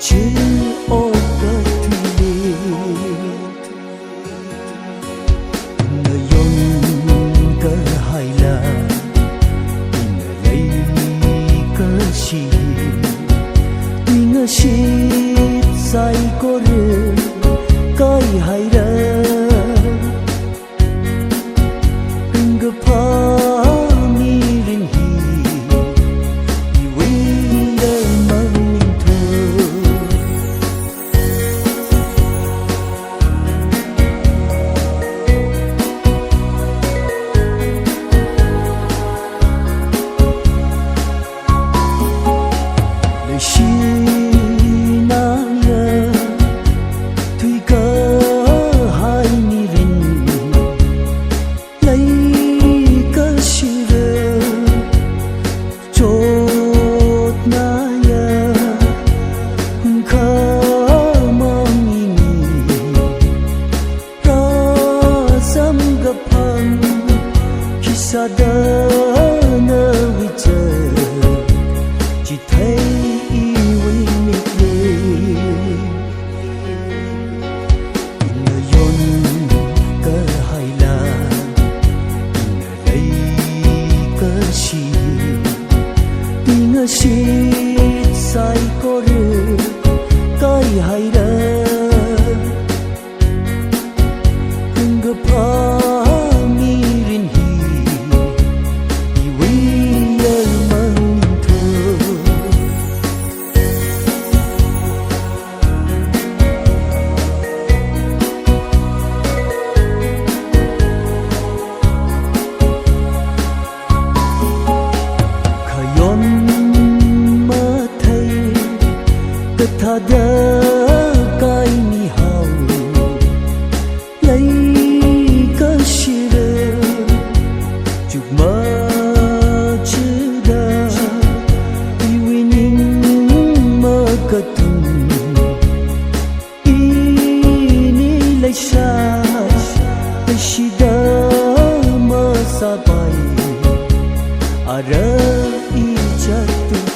chứ ô cơ thủy nơi yon cơ hai là lấy cơ chi tuy ngờ chi sai có rơ cái hai rơ đừng phá sadana wicha chỉ thấy yêu mình người yon cơ hai là đây cơ chi tình ngờ chi sai có được cái hai đời đừng gặp ada kai ni hau lấy cơ shira chúc mơ chữ đa iwi ning mơ cơ tung ini lấy sa shida mơ sa bai ara i jatuh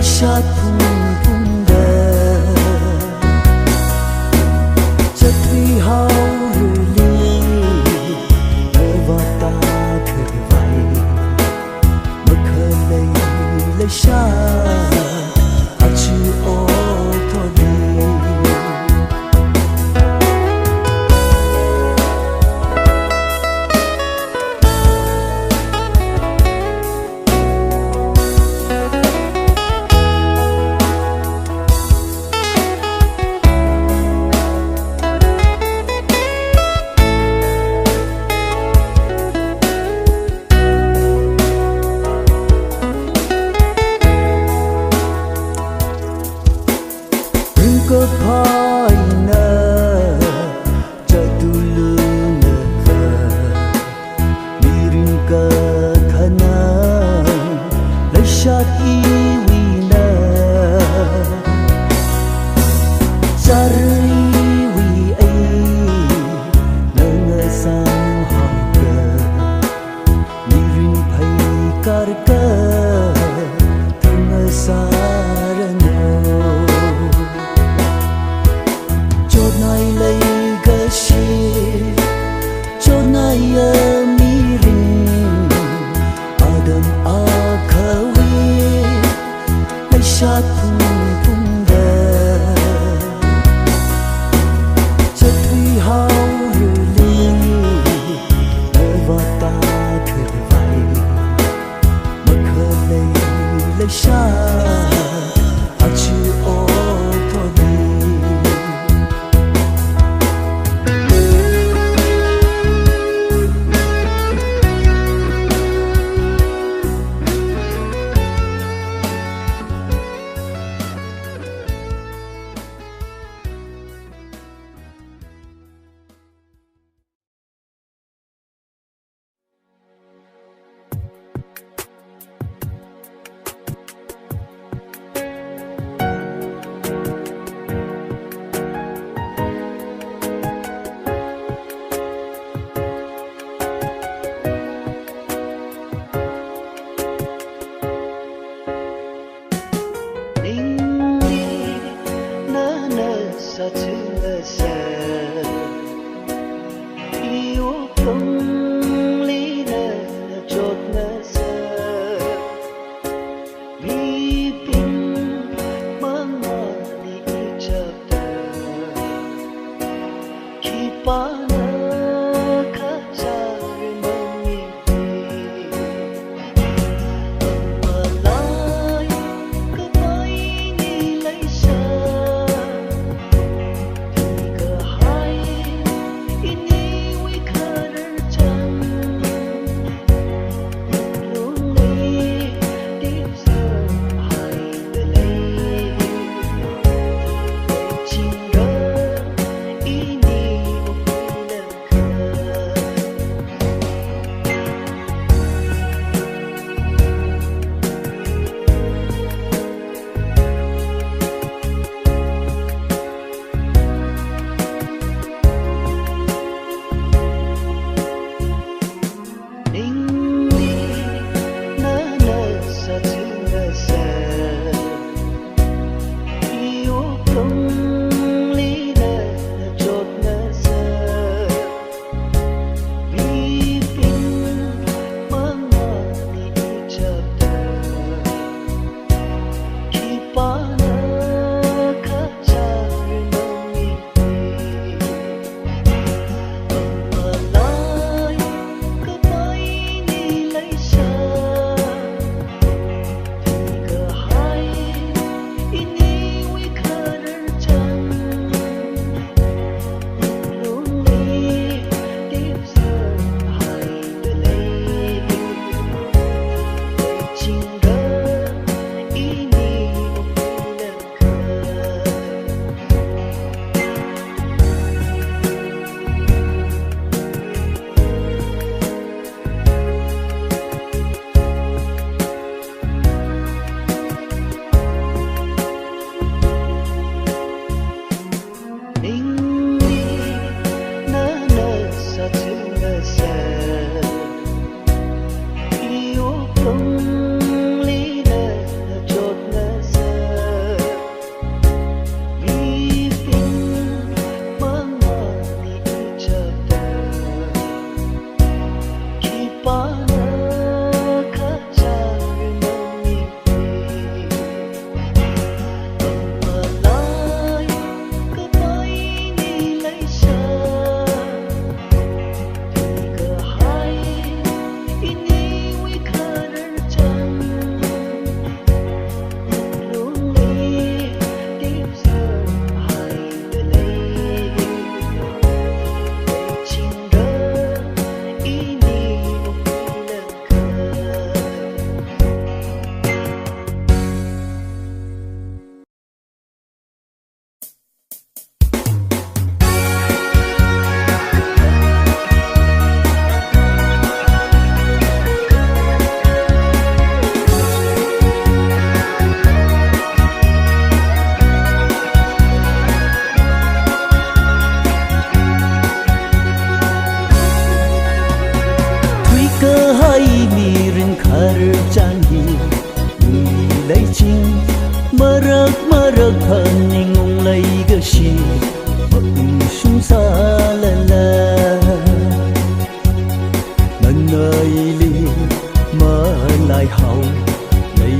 sát phung phung đờ chất vi hao rồi ly nơi và ta khởi vậy mất khởi lấy xa à chữ ô thôi đi cơ phai nơ cho tu lương nơ khờ mi rin cơ khana lấy sát y vi nơ sa rơi vi ấy nơ ngơ sang hồng cơ mi rin phai kar cơ thơ ngơ sa nay lấy cái gì cho nay mi rin adam a khawi lấy sát phung phung đờ chất vi hao rồi ly nơi và ta khởi vậy mất khởi lấy sát à chữ ô thôi đi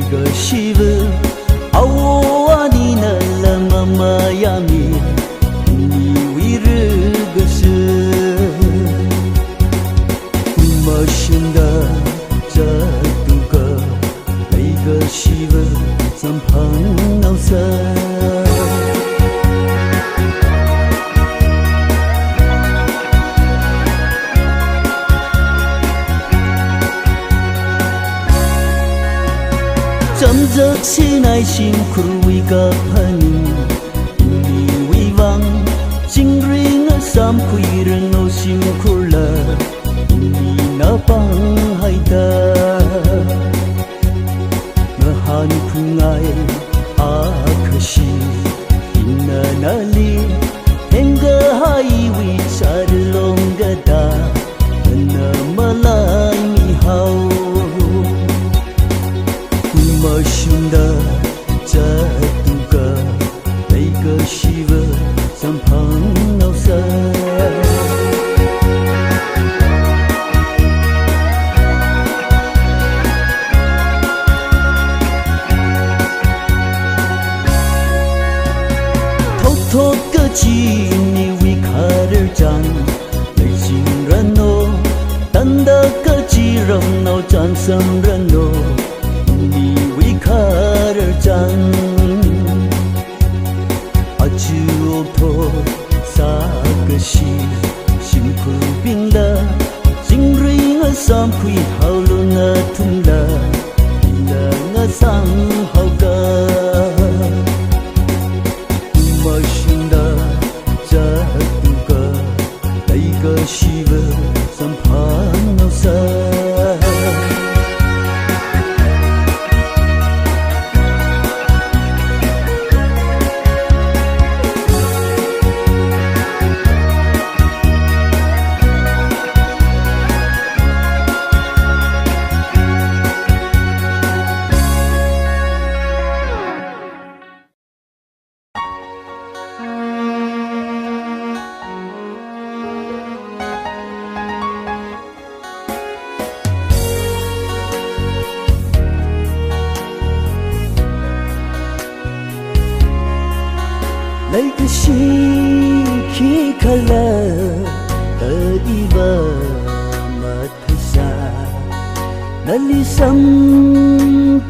个媳妇，啊你那了妈妈呀咪，你为日个事，我想的这度个那个媳妇，怎碰到色？Jamjak sinai sin kurwi ka phani ni wiwang jingring sam khuirang no sim khurla ni na pang haida na han khungai a khashi inna nali henga hai wi char longa da na malai mi hau Mashunda jatuka Naika Shiva Sampang nausa Thok thok ka chi ni wikarar jan Nay jing rano Tanda ka chi ram nao jan sam rano Karar jan Aju to sagashi Simku bingla Jingring asam kui haulu na tungla Ila nga sang hauga Mashinda jatuka Taiga shiva sampang nausa Like a she color iba matasa nalisang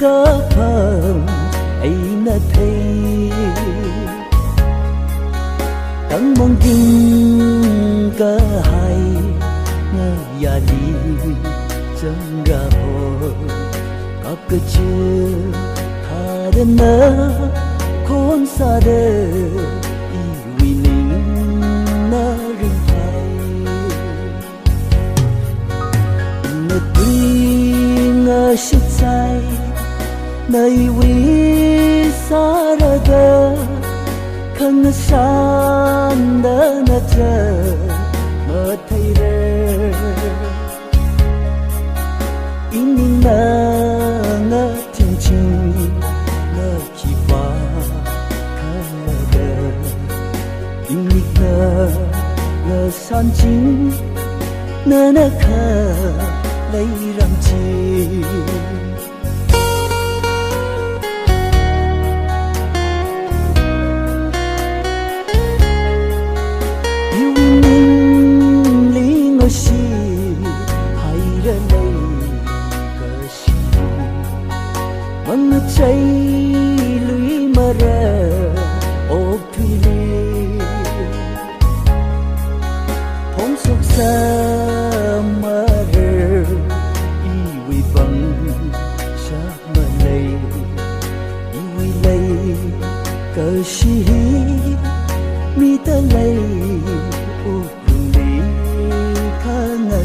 kapam ay natay ang mangging kahay nga yali janggaho kapkacil karena kon sade iwining na rinhay na tuwing siya'y na iwi sarada kang sanda na ta matayre ining na nga tingting na kipa kalada inig na sanjing na nakalayrangji Mga chay luy mara o pili Phong sok sa mara iwi bang sa malay Iwi lay kasi mi talay upuli ka na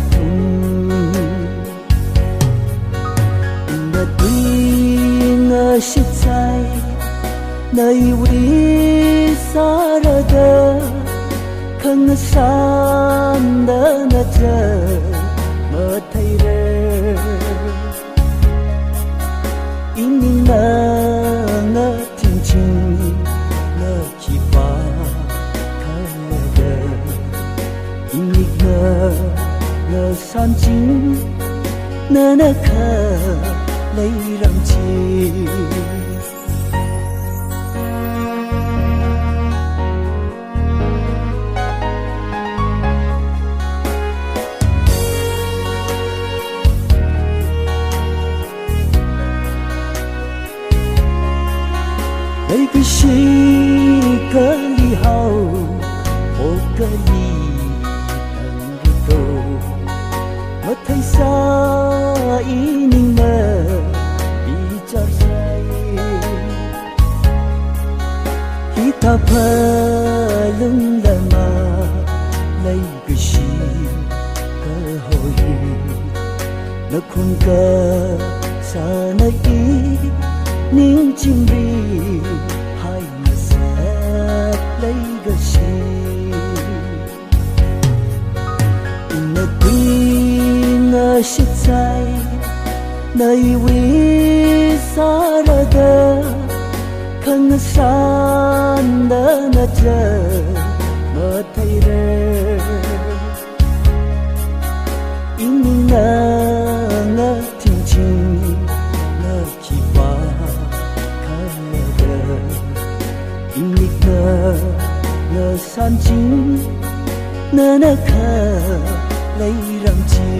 Siya'y na iwi sarada kang sanda na ta matayre ining na nga tingting na kipa kalada inig na sanjing na nakalayrangji 那个是个你好，我个你等个都，我太傻ini na bicar saya, kita belum lama lagi si kahoi, nak kun ke sana ning chim ri hai na sat lagi si, na quên na shit sai, na iwi sarada, khang san da na cha ma thai re, ini na na ting ching na chi pa kha da, ini na san ching na kha lấy làm chi.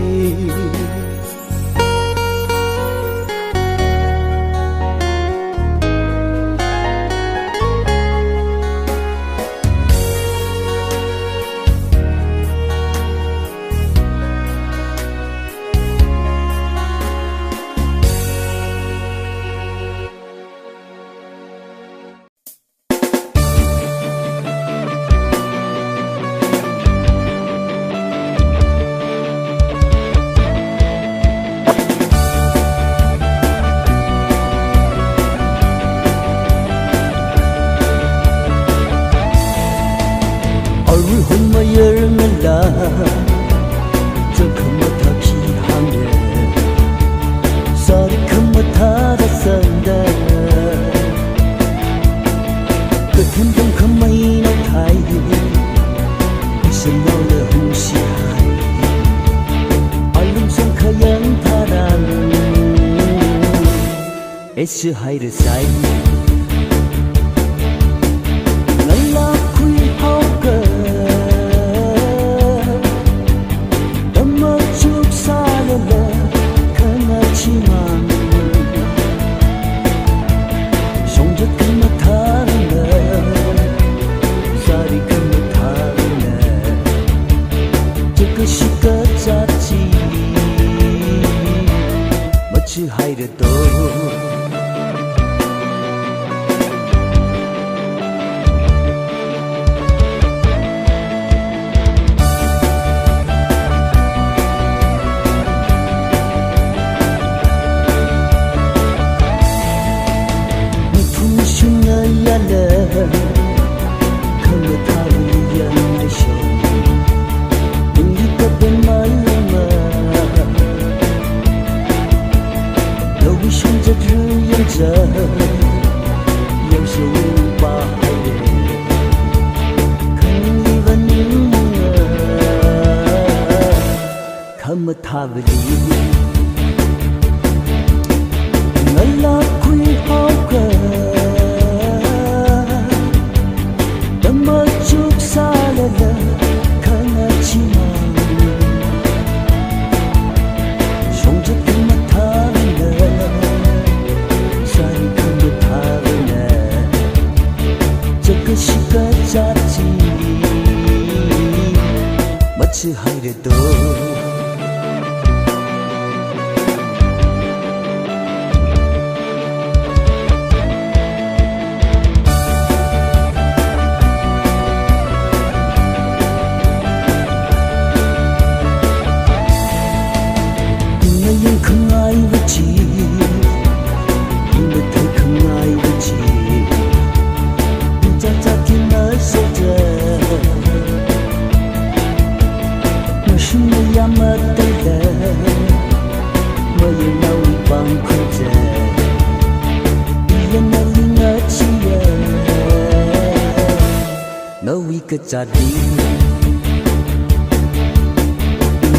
Sự hay được say ngày là khuya hao cờ đâm mơ chút xa lờ lờ khơi ngờ chi mang sống rất cơn mơ thả lờ ra đi cơn mơ thả lờ chưa có sự cất giá trị mà chưa hay được đâu. Jadi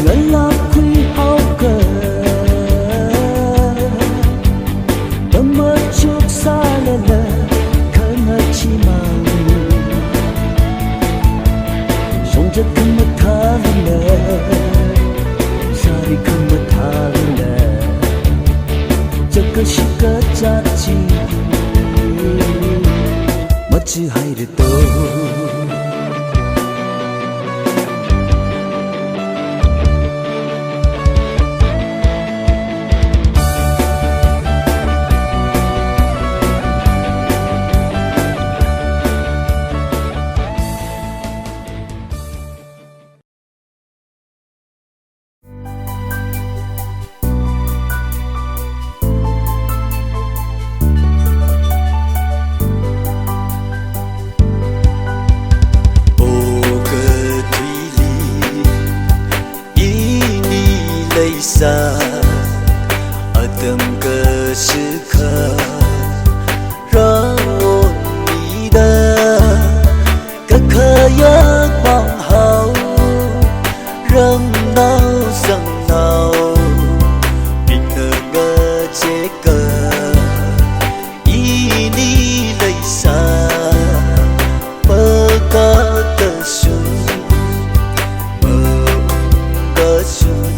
ngelak kui hau ke Memercuk salala Kena cimang Songjak kemetarna Sari kemetarna Jaga syuka caci chứ hay được đâu. Sa atam kesuka raonida kekayak manghau rang nau sang nau bina ngeceka ini leisa pekata sun mengasun.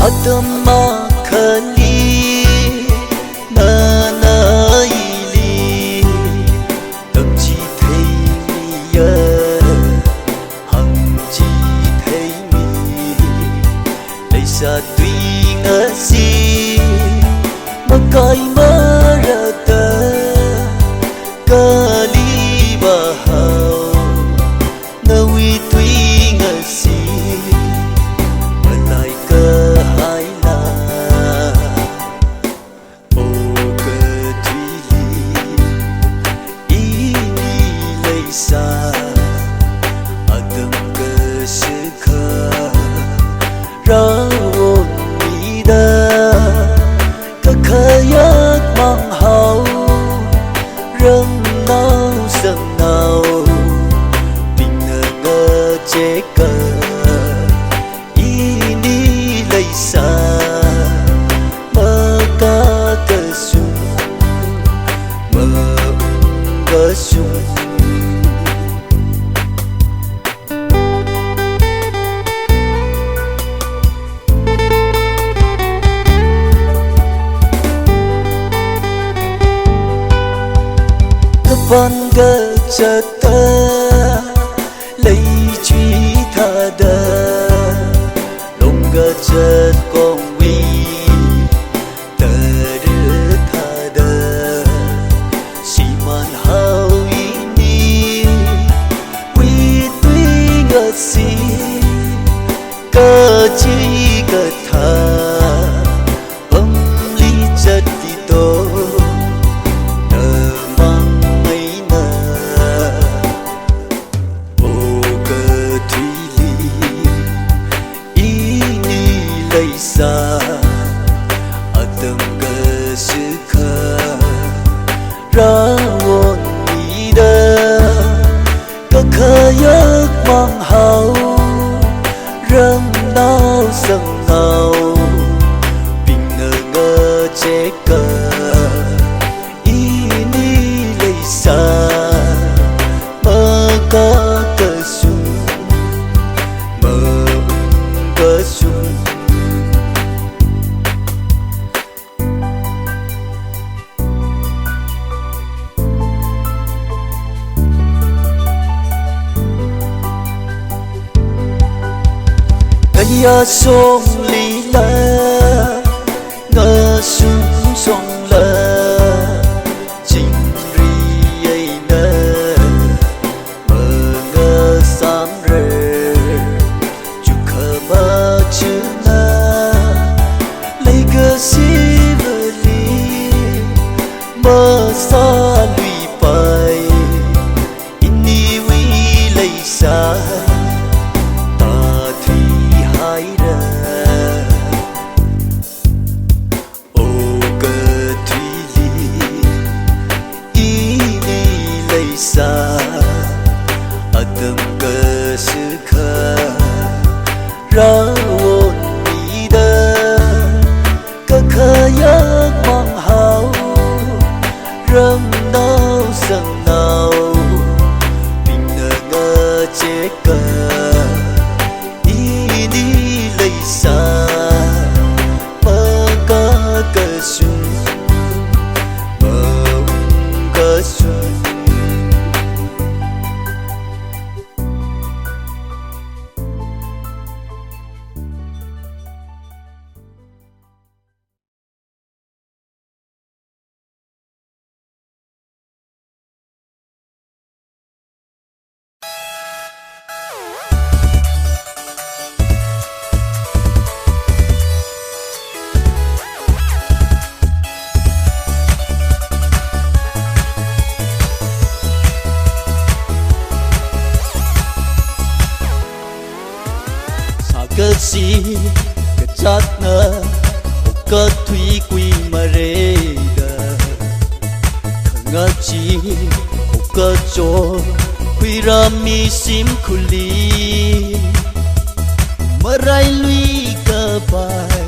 Adama khali na na ili tâm chi thấy mi hằng chi thấy mi lấy xa tuy ngỡ si mà coi mơ ra ta kali bahau nawi tuy ngỡ si lại cơ sa atam kesuka raonida kekayak manghau rang nau sang nau bina ngeceka ini leisa maka kesun mengasun. Văn gơ chợt ta lấy truy tha đa lòng gơ chợt con quy ta đưa tha đa si man hao ini quy tuy ngơ si cơ chi cơ tha âm ly chợt đi tô sa atam kesuka raonida kekayak manghau rang nau sang nau bina ngeceka ini leisa maka kesun mengasun. Ya song li la ngơ sung song la chính ri ai na mơ ngơ sáng rê chu khờ mơ chữ na lấy cơ si vơ li mơ xa lụy bay ini wi lấy xa sa atam kesuka raonida kekayak manghau rang nau sang nau bina chế cờ ini lấy xa mơ cơ sun mơ cơ sun cơ si cơ chát nơ cơ thủy quy mà rê đờ ngơ chi cơ cho quy ra mi sim khuli mà rai lui cơ bài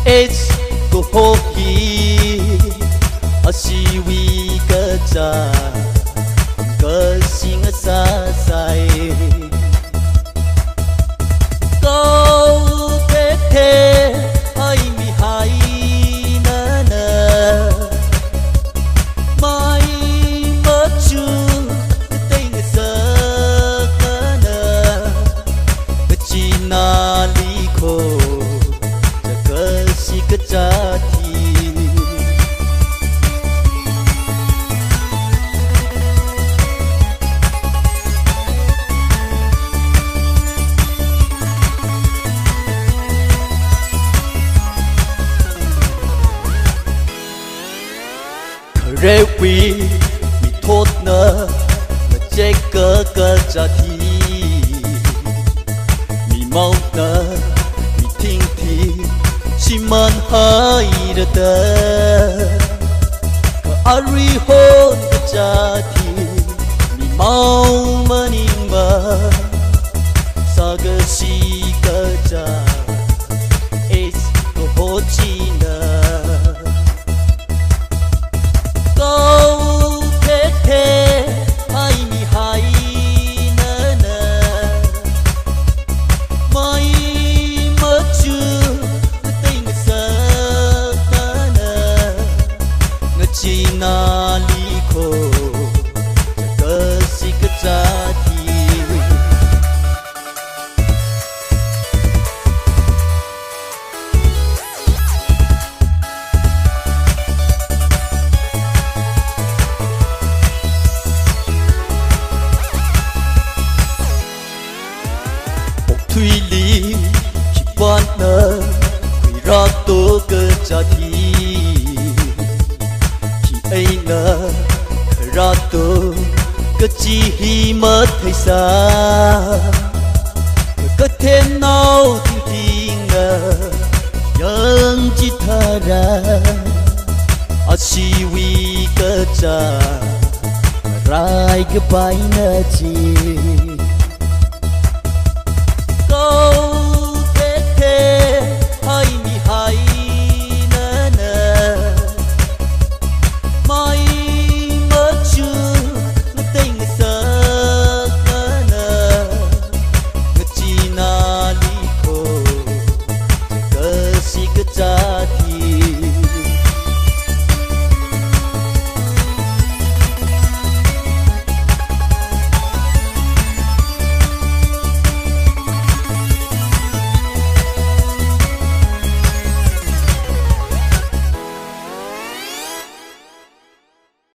es go ho hi asiwi cơ cha cơ sing sa sai câu thế thế ai mi hay nơ nơ mai mất chưa tình sơ nơ nơ chỉ na li khô cha cơ si cơ cha thi rê quy mi thốt nơ mà chế cơ cha thi mi mau nơ mi thinh thi chỉ man hai đờ tơ cơ ari hôn cơ cha thi mi mau mà ning mà sa cơ si cơ cha es cơ hô chi nơ câu thế thế ai mi hay nơ nơ mai mất chưa tình sơ nơ nơ ngờ chi na li khô cơ si cơ cha thi thủy lý khi quan nơ quỳ ra tố cơ cha thi khi ấy nơ khởi ra tố cơ chi hi mất thời xa cơ thêm nào thiên thiên ngờ nhưng chỉ thà ra ở si vi cơ cha rai cơ bay nơ chi